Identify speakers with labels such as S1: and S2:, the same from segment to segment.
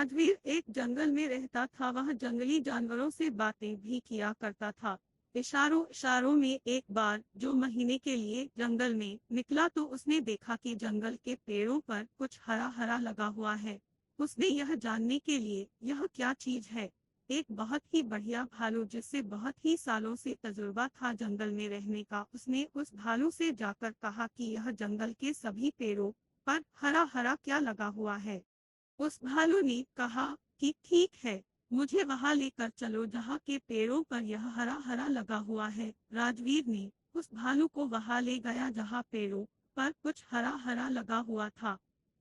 S1: राजवीर एक जंगल में रहता था। वह जंगली जानवरों से बातें भी किया करता था। इशारों इशारों में एक बार जो महीने के लिए जंगल में निकला तो उसने देखा कि जंगल के पेड़ों पर कुछ हरा हरा लगा हुआ है। उसने यह जानने के लिए यह क्या चीज है, एक बहुत ही बढ़िया भालू जिससे बहुत ही सालों से तजुर्बा था जंगल में रहने का, उसने उस भालू से जाकर कहा कि यह जंगल के सभी पेड़ों पर हरा हरा क्या लगा हुआ है। उस भालू ने कहा कि ठीक है, मुझे वहां लेकर चलो जहाँ के पेड़ों पर यह हरा हरा लगा हुआ है। राजवीर ने उस भालू को वहां ले गया जहाँ पेड़ों पर कुछ हरा हरा लगा हुआ था।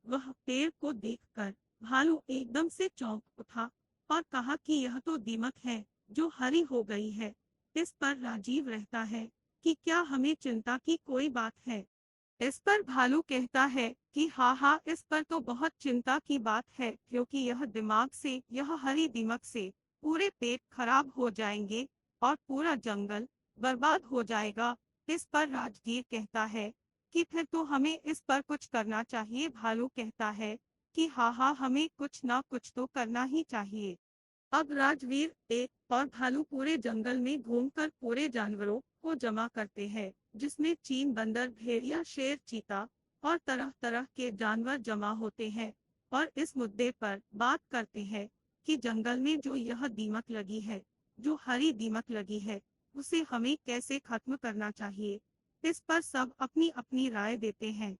S1: वह पेड़ को देखकर भालू एकदम से चौंक उठा और कहा कि यह तो दीमक है जो हरी हो गई है। इस पर राजीव रहता है कि क्या हमें चिंता की कोई बात है। इस पर भालू कहता है कि हाँ हाँ, इस पर तो बहुत चिंता की बात है, क्योंकि यह दिमाग से, यह हरी दीमक से पूरे पेट खराब हो जाएंगे और पूरा जंगल बर्बाद हो जाएगा। इस पर राजगीर कहता है कि फिर तो हमें इस पर कुछ करना चाहिए। भालू कहता है कि हाँ हाँ, हमें कुछ ना कुछ तो करना ही चाहिए। अब राजवीर एक और भालू पूरे जंगल में घूमकर पूरे जानवरों को जमा करते हैं, जिसमें चीन, बंदर, भेड़िया, शेर, चीता और तरह तरह के जानवर जमा होते हैं और इस मुद्दे पर बात करते हैं कि जंगल में जो यह दीमक लगी है, जो हरी दीमक लगी है, उसे हमें कैसे खत्म करना चाहिए। इस पर सब अपनी अपनी राय देते हैं,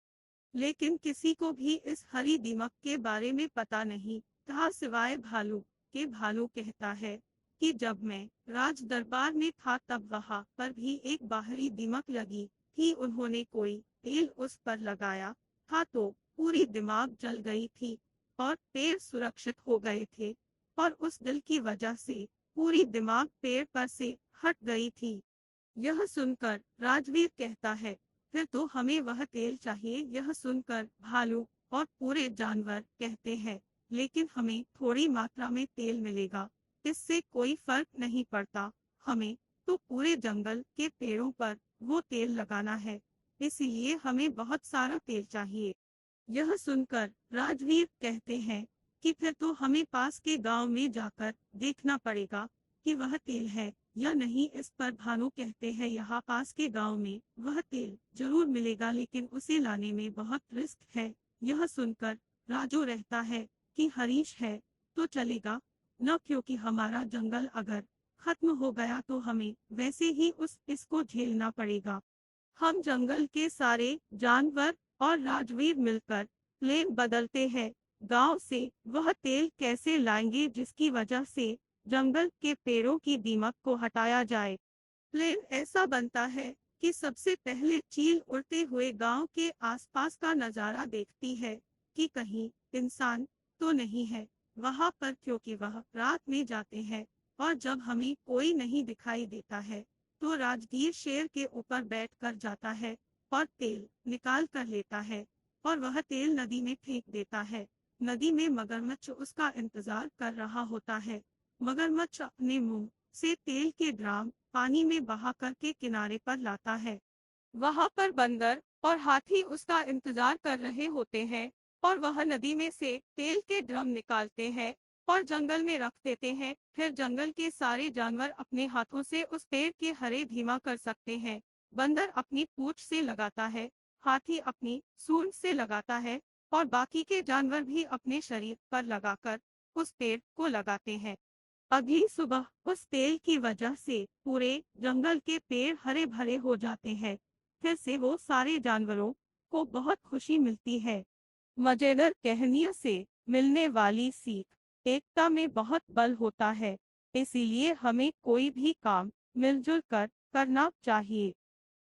S1: लेकिन किसी को भी इस हरी दीमक के बारे में पता नहीं था सिवाय भालू के। भालू कहता है कि जब मैं राज दरबार में था तब वहां पर भी एक बाहरी दीमक लगी थी। उन्होंने कोई तेल उस पर लगाया था तो पूरी दिमाग जल गई थी और पेड़ सुरक्षित हो गए थे, और उस दिल की वजह से पूरी दिमाग पेड़ पर से हट गई थी। यह सुनकर राजवीर कहता है फिर तो हमें वह तेल चाहिए। यह सुनकर भालू और पूरे जानवर कहते हैं लेकिन हमें थोड़ी मात्रा में तेल मिलेगा, इससे कोई फर्क नहीं पड़ता। हमें तो पूरे जंगल के पेड़ों पर वो तेल लगाना है, इसलिए हमें बहुत सारा तेल चाहिए। यह सुनकर राजवीर कहते हैं कि फिर तो हमें पास के गांव में जाकर देखना पड़ेगा कि वह तेल है या नहीं। इस पर भानु कहते हैं यहाँ पास के गांव में वह तेल जरूर मिलेगा, लेकिन उसे लाने में बहुत रिस्क है। यह सुनकर राजू रहता है कि हरीश है तो चलेगा न, क्योंकि हमारा जंगल अगर खत्म हो गया तो हमें वैसे ही इसको झेलना पड़ेगा। हम जंगल के सारे जानवर और राजवीर मिलकर प्लान बदलते हैं। गांव से वह तेल कैसे लाएंगे जिसकी वजह से जंगल के पेड़ों की दीमक को हटाया जाए। प्लान ऐसा बनता है कि सबसे पहले चील उड़ते हुए गांव के आसपास का नजारा देखती है कि कहीं इंसान तो नहीं है वहां पर, क्योंकि वह रात में जाते हैं। और जब हमें कोई नहीं दिखाई देता है तो राजगीर शेर के ऊपर बैठ कर जाता है और तेल निकाल कर लेता है और वह तेल नदी में फेंक देता है। नदी में मगरमच्छ उसका इंतजार कर रहा होता है। मगरमच्छ अपने मुंह से तेल के ड्राम पानी में बहा करके किनारे पर लाता है। वहां पर बंदर और हाथी उसका इंतजार कर रहे होते हैं और वह नदी में से तेल के ड्रम निकालते हैं और जंगल में रख देते हैं। फिर जंगल के सारे जानवर अपने हाथों से उस पेड़ के हरे धीमा कर सकते हैं। बंदर अपनी पूंछ से लगाता है, हाथी अपनी सूंड से लगाता है और बाकी के जानवर भी अपने शरीर पर लगाकर उस पेड़ को लगाते हैं। अगली सुबह उस तेल की वजह से पूरे जंगल के पेड़ हरे भरे हो जाते हैं। फिर से वो सारे जानवरों को बहुत खुशी मिलती है। मजेदार कहानियों से मिलने वाली सीख, एकता में बहुत बल होता है, इसीलिए हमें कोई भी काम मिलजुल कर करना चाहिए।